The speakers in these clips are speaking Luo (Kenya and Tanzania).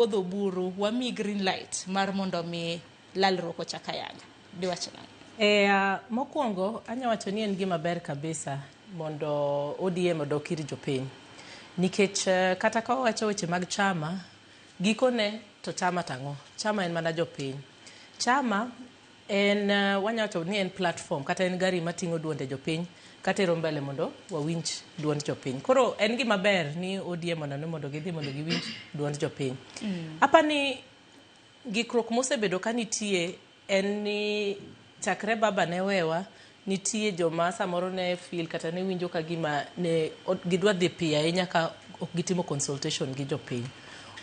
odho buru wami green light mar mondo mi lalruok ochaka yanga. Diwacho nang'o? Mokwongo anya wacho ni en gima ber kabisa mondo ODM odok ir jopiny. Nikech kata ka wacho weche mag chama, gikone to chama tang'o. Chama en mana jopiny. Chama en wanya wacho ni en platform kata en gari mating'o duonde jopiny katero mbele mondo wawinj duond jopiny. Koro en gima ber ni ODM onano mondo gidhi mondo giwinj duond jopiny. Apani gikruok mosebedo ka nitie en ni chakre baba ne wewa nitie joma samoro ne feel kata ne winjo ka gima ne gidwa dhi piyo ahinya ka ok gitimo consultation gi jopiny.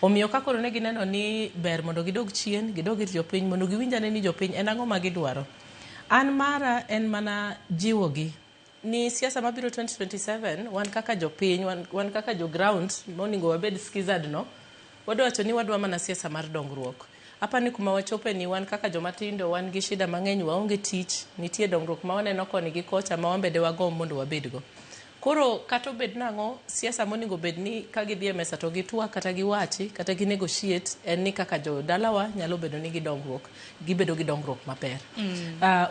Omiyo ka koro ne gineno ni ber mondo gidog chien, gidog ir jopiny mondo giwinjane ni jopiny en ang'o ma gidwaro. An mara en mana jiwogi ni siasa mabiro 2027 wan kaka jopiny, wan kaka jo ground moningo wabed skizad no, wadwa wacho ni wadwa mana siasa mar dongruok. Apani kuma wachope ni wan kaka jomatindo wan gi shida mang'eny, waonge tich, nitie dongruok ma waneno koni gi kocha ma wambede wagom mondo wabedgo. Koro kato bed nang'o siasa moningo bed ni ka gidhi e mesa to gitwa kata giwachi kata gi negotiate en ni kaka jo dalawa nyalo bedo ni gibedo gi dongruok maber.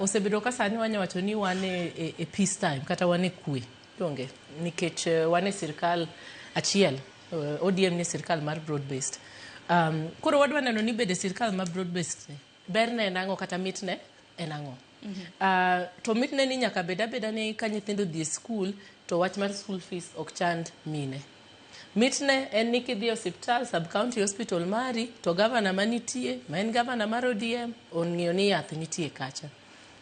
Osebedo ka sani wanya wacho ni wan e peace time kata wan e kwe. Donge nikech wan e sirkal achiel, ODM ni sirkal mar broad based. Koro wadwa neno ni bede sirkal mar broad based berne en ang'o kata mitne en ang'o. To mitne ni nyaka beda ni ka nyithindo dhi e skul to wach mar school fees ok chand mine. Mitne en ni kidhi hospital, sub county hospital mari, to governor manitie, ma en governor mar ODM, ong'iyo ni yath nitie kacha.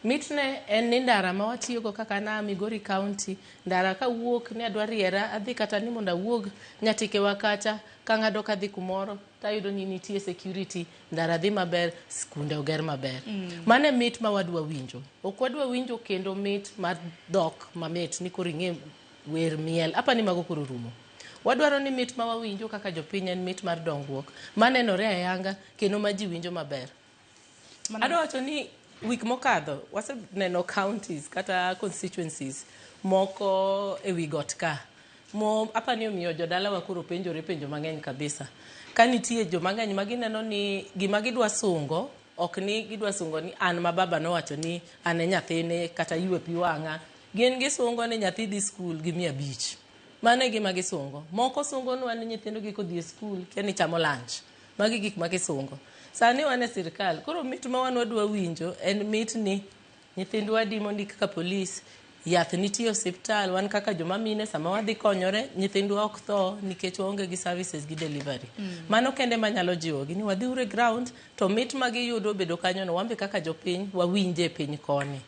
Mitne en ni ndara ma watiyogo kaka na Migori County, ndara ka wuok ni adwa riera, adhi kata ni monda wuog Nyatike wakacha, ka ng'ado kadhi kumoro, tayudo ni nitie security, ndara dhi maber, skunde oger maber. Mane mit ma wadwa winjo. Ok wadwa winjo kendo mit mar dhok mamit ni koro ing'e wer miel. Apa ni mago koro rumo. Wadwaro ni mit ma wawinjo kaka jopiny en mit mar dongruok. Manenore ayanga kendo ma ji winjo maber. Adwa wacho ni wik mokadho waseneno counties kata constituencies moko e wi got ka. Apani omiyo jodala wa koro penjo mang'eny kabisa. Ka nitie jo mang'eny magineno ni gima gidwa sungo, ok ni gidwa sungo ni an ma baba nowacho ni an e nyathine kata ywe pi wang'a. Gin gisungo ni nyathi dhi skul gi 500. Mane gima gisungo. Moko sungo nwa ni nyithindo gi kodhi e skul keni chamo lunch. Magi gik ma gisungo. Sani wan e sirkal. Koro mit ma wan wadwa winjo en mit ni nyithindwa di mondi kaka polis, yath nitie hospital, wan kaka joma mine sama wadhi konyore, nyithindwa ok tho nikech waonge gi services gi delivery. Mano kende manyalo jiwogi ni wadhi ure ground to mit ma giyudo bedo kanyo no wambe kaka jopiny wawinje piny koni.